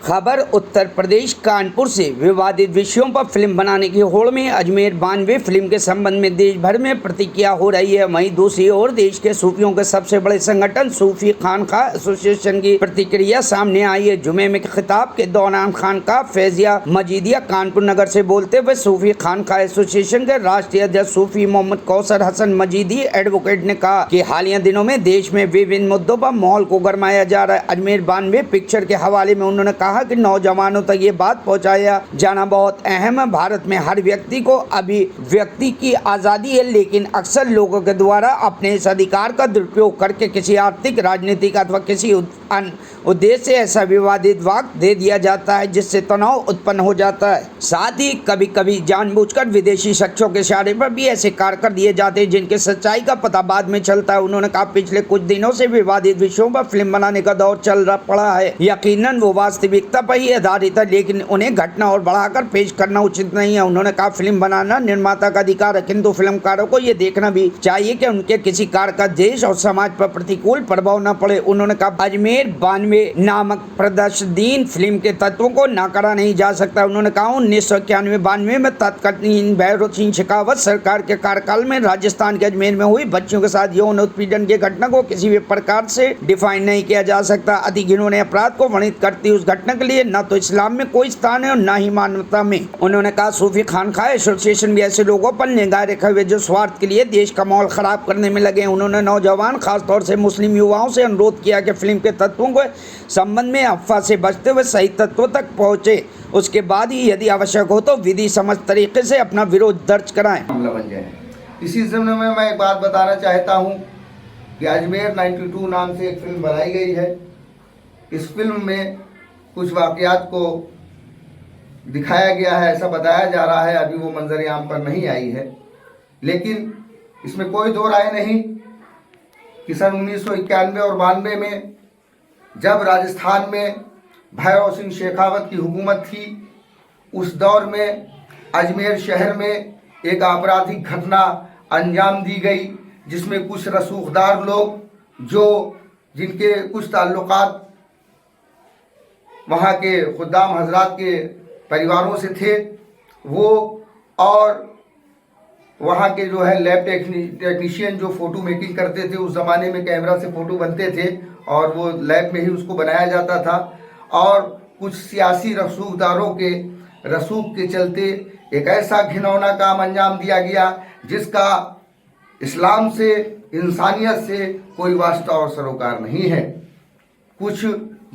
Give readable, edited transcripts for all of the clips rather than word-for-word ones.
खबर उत्तर प्रदेश कानपुर से विवादित विषयों पर फिल्म बनाने की होड़ में अजमेर 92 फिल्म के संबंध में देश भर में प्रतिक्रिया हो रही है। वहीं दूसरी ओर देश के सूफियों के सबसे बड़े संगठन सूफी खानका एसोसिएशन की प्रतिक्रिया सामने आई है। जुमे में खिताब के दौरान खानका फैजिया मजीदिया कानपुर नगर से बोलते हुए सूफी खानका एसोसिएशन के राष्ट्रीय अध्यक्ष सूफी मोहम्मद कौसर हसन मजीदी एडवोकेट ने कहा कि हालिया दिनों में देश में विभिन्न मुद्दों पर माहौल को गरमाया जा रहा है। अजमेर 92 पिक्चर के हवाले में उन्होंने कहा कि नौजवानों तक ये बात पहुंचाया जाना बहुत अहम है। भारत में हर व्यक्ति को अभिव्यक्ति की आज़ादी है, लेकिन अक्सर लोगों के द्वारा अपने इस अधिकार का दुरुपयोग करके किसी आर्थिक, राजनीतिक अथवा किसी अन्य उद्देश्य से ऐसा विवादित वाक्य दे दिया जाता है जिससे तनाव उत्पन्न हो जाता है। साथ ही कभी कभी जानबूझकर विदेशी शख्सों के इशारे पर भी ऐसे कार्य कर दिए जाते हैं जिनके सच्चाई का पता बाद में चलता है। उन्होंने कहा पिछले कुछ दिनों से विवादित विषयों पर फिल्म बनाने का दौर चल रहा पड़ा है। यकीनन वो वास्तविकता पर ही आधारित है, लेकिन उन्हें घटना और बढ़ाकर पेश करना उचित नहीं है। उन्होंने कहा फिल्म बनाना निर्माता का अधिकार है, किंतु फिल्मकारों को ये देखना भी चाहिए कि उनके किसी कार्य का देश और समाज पर प्रतिकूल प्रभाव न पड़े। उन्होंने कहा अजमेर 92 नामक प्रदर्शनदीन फिल्म के तत्वों को नकारा नहीं जा सकता। उन्होंने कहा 1991-92 में तत्कालीन भैरव सिंह शेखावत सरकार के कार्यकाल में राजस्थान के अजमेर में हुई बच्चियों के साथ यौन उत्पीड़न की घटना को किसी भी प्रकार से डिफाइन नहीं किया जा सकता। अति घिनौने अपराध को वर्णित करती उस घटना के लिए न तो इस्लाम में कोई स्थान है और न ही मानवता में। उन्होंने कहा सूफी खानका एसोसिएशन भी ऐसे लोगों पर निगाह रखे हुए जो स्वार्थ के लिए देश का माहौल खराब करने में लगे। उन्होंने नौजवान खासतौर से मुस्लिम युवाओं से अनुरोध किया कि फिल्म के तत्वों को संबंध में अफवाह से बचते हुए सही तत्वों तक पहुंचे, उसके बाद ही यदि आवश्यक हो तो विधि समझ तरीके से अपना विरोध दर्ज कराएं। इसी ज़मीन में मैं एक बात बताना चाहता हूं कि अजमेर 92 नाम से एक फिल्म बनाई गई है। इस फिल्म में कुछ वाक़यात को दिखाया गया है, ऐसा बताया जा रहा है। अभी वो मंजर आम पर नहीं आई है, लेकिन इसमें कोई दो राय नहीं कि सन 1991 और 92 में जब राजस्थान में भैरव सिंह शेखावत की हुकूमत थी, उस दौर में अजमेर शहर में एक आपराधिक घटना अंजाम दी गई, जिसमें कुछ रसूखदार लोग जिनके कुछ ताल्लुकात वहाँ के खुद्दाम हजरात के परिवारों से थे, वो और वहाँ के जो है लैब टेक्नीशियन जो फ़ोटो मेकिंग करते थे, उस ज़माने में कैमरा से फ़ोटो बनते थे और वो लैब में ही उसको बनाया जाता था। और कुछ सियासी रसूखदारों के रसूख के चलते एक ऐसा घिनौना काम अंजाम दिया गया जिसका इस्लाम से, इंसानियत से कोई वास्ता और सरोकार नहीं है। कुछ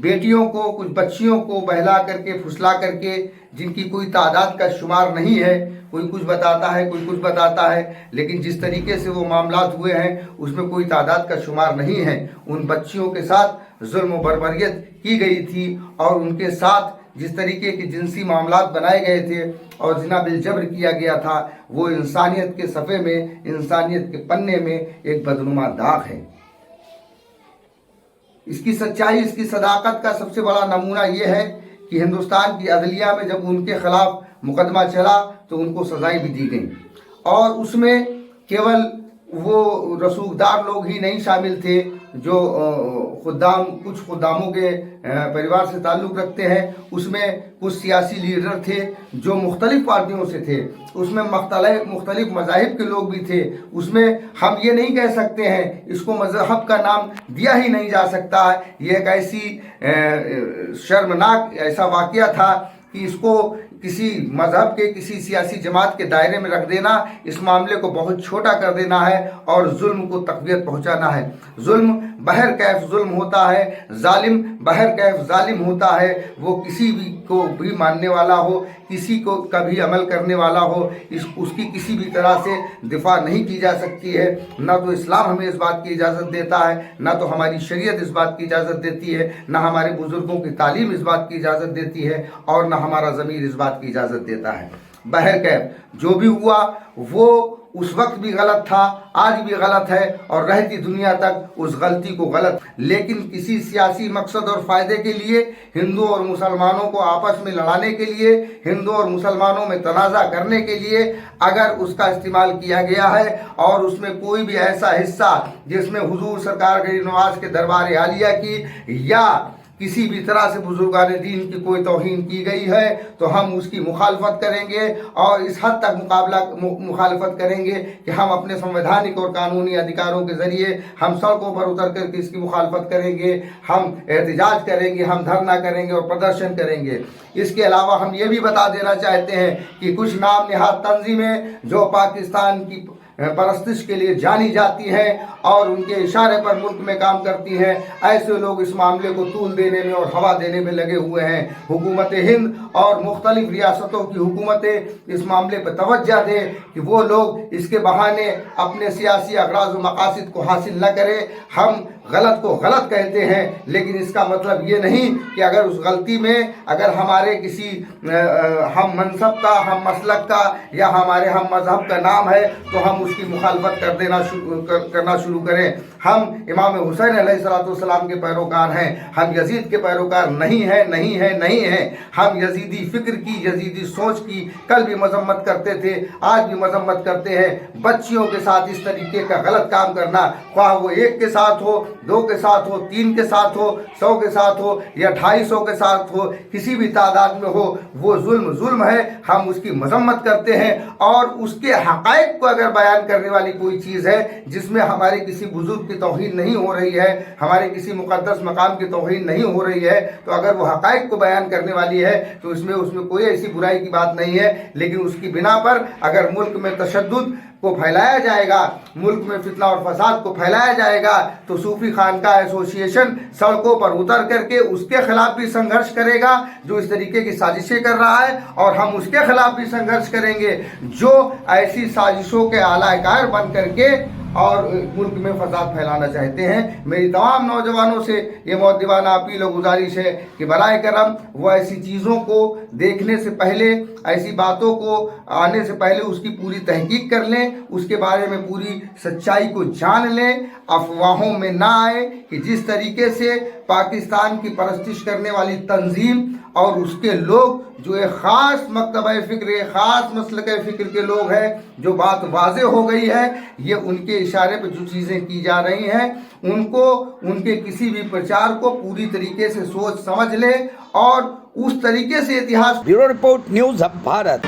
बेटियों को, कुछ बच्चियों को बहला करके, फुसला करके, जिनकी कोई तादाद का शुमार नहीं है, कोई कुछ बताता है, कोई कुछ बताता है, लेकिन जिस तरीके से वो मामलात हुए हैं उसमें कोई तादाद का शुमार नहीं है। उन बच्चियों के साथ जुल्म व बर्बरियत की गई थी और उनके साथ जिस तरीके के जिनसी मामलात बनाए गए थे और जिना बिलजबर किया गया था, वो इंसानियत के सफ़े में, इंसानियत के पन्ने में एक बदनुमा दाग है। इसकी सच्चाई, इसकी सदाकत का सबसे बड़ा नमूना ये है कि हिंदुस्तान की अदलिया में जब उनके खिलाफ मुकदमा चला तो उनको सजाएं भी दी गई, और उसमें केवल वो रसूखदार लोग ही नहीं शामिल थे जो कुछ खुद्दामों के परिवार से ताल्लुक़ रखते हैं। उसमें कुछ सियासी लीडर थे जो मुख्तलिफ पार्टियों से थे, उसमें मुख्तलिफ मज़ाहिब के लोग भी थे। उसमें हम ये नहीं कह सकते हैं, इसको मज़हब का नाम दिया ही नहीं जा सकता है। ये एक ऐसी शर्मनाक ऐसा वाक़या था कि इसको किसी मज़हब के, किसी सियासी जमात के दायरे में रख देना, इस मामले को बहुत छोटा कर देना है और जुल्म को तक़वियत पहुंचाना है। जुल्म बहर कैफ जुल्म होता है, जालिम बहर कैफ जालिम होता है। वो किसी भी को भी मानने वाला हो, किसी को कभी अमल करने वाला हो, उसकी किसी भी तरह से दिफा नहीं की जा सकती है। ना तो इस्लाम हमें इस बात की इजाज़त देता है, ना तो हमारी शरीयत इस बात की इजाज़त देती है, ना हमारे बुज़ुर्गों की तालीम इस बात की इजाज़त देती है, और ना हमारा ज़मीर इस बात की इजाज़त देता है। बहर कैफ जो भी हुआ वो उस वक्त भी गलत था, आज भी गलत है और रहती दुनिया तक उस गलती को गलत। लेकिन किसी सियासी मकसद और फ़ायदे के लिए, हिंदू और मुसलमानों को आपस में लड़ाने के लिए, हिंदू और मुसलमानों में तनाज़ा करने के लिए अगर उसका इस्तेमाल किया गया है और उसमें कोई भी ऐसा हिस्सा जिसमें हुजूर सरकार गरीब नवाज के दरबार आलिया की या किसी भी तरह से बुजुर्गान दीन की कोई तौहीन की गई है तो हम उसकी मुखालफत करेंगे और इस हद तक मुखालफत करेंगे कि हम अपने संवैधानिक और कानूनी अधिकारों के ज़रिए हम सड़कों पर उतर करके इसकी मुखालफत करेंगे, हम एहतजाज करेंगे, हम धरना करेंगे और प्रदर्शन करेंगे। इसके अलावा हम ये भी बता देना चाहते हैं कि कुछ नाम निहाद तंजीमें जो पाकिस्तान की परस्तिश के लिए जानी जाती हैं और उनके इशारे पर मुल्क में काम करती हैं, ऐसे लोग इस मामले को तूल देने में और हवा देने में लगे हुए हैं। हुकूमत हिंद और मुख्तलिफ रियासतों की हुकूमतें इस मामले पर तवज्जो दें कि वो लोग इसके बहाने अपने सियासी अगराज़ व मकासद को हासिल न करें। हम गलत को गलत कहते हैं, लेकिन इसका मतलब ये नहीं कि अगर उस गलती में अगर हमारे किसी हम मनसब का, हम मसलक का या हमारे हम मजहब का नाम है तो हम उसकी मुखालफत करना शुरू करें। हम इमाम हुसैन अलैहिस्सलाम के पैरोकार हैं, हम यजीद के पैरोकार नहीं हैं। हम यजीदी फ़िक्र की, यजीदी सोच की कल भी मजम्मत करते थे, आज भी मजम्मत करते हैं। बच्चियों के साथ इस तरीके का गलत काम करना, ख्वाह वो एक के साथ हो, 2 के साथ हो, 3 के साथ हो, 100 के साथ हो या 250 के साथ हो, किसी भी तादाद में हो, वो जुल्म है। हम उसकी मजम्मत करते हैं और उसके हक़ाइक़ को अगर बयान करने वाली कोई चीज़ है जिसमें हमारे किसी बुजुर्ग की तौहीन नहीं हो रही है, हमारे किसी मुक़द्दस मकाम की तौहीन नहीं हो रही है, तो अगर वो हक़ाइक़ को बयान करने वाली है तो उसमें कोई ऐसी बुराई की बात नहीं है। लेकिन उसकी बिना पर अगर मुल्क में तशद्दुद को फैलाया जाएगा, मुल्क में फितना और फसाद को फैलाया जाएगा, तो सूफी खानका एसोसिएशन सड़कों पर उतर करके उसके खिलाफ भी संघर्ष करेगा जो इस तरीके की साजिशें कर रहा है, और हम उसके खिलाफ भी संघर्ष करेंगे जो ऐसी साजिशों के आलाकार बन करके और मुल्क में फसाद फैलाना चाहते हैं। मेरी तमाम नौजवानों से ये मौदीवाना अपील और गुजारिश है कि बराए करम वो ऐसी चीज़ों को देखने से पहले, ऐसी बातों को आने से पहले उसकी पूरी तहकीक कर लें, उसके बारे में पूरी सच्चाई को जान लें, अफवाहों में ना आए कि जिस तरीके से पाकिस्तान की परस्तिश करने वाली तंजीम और उसके लोग जो एक ख़ास मकतबा फ़िक्र, एक ख़ास मसलक फ़िक्र के लोग हैं, जो बात वाज़े हो गई है, ये उनके इशारे पर जो चीज़ें की जा रही हैं उनको, उनके किसी भी प्रचार को पूरी तरीके से सोच समझ ले और उस तरीके से इतिहास। Bureau report, news hub Bharat.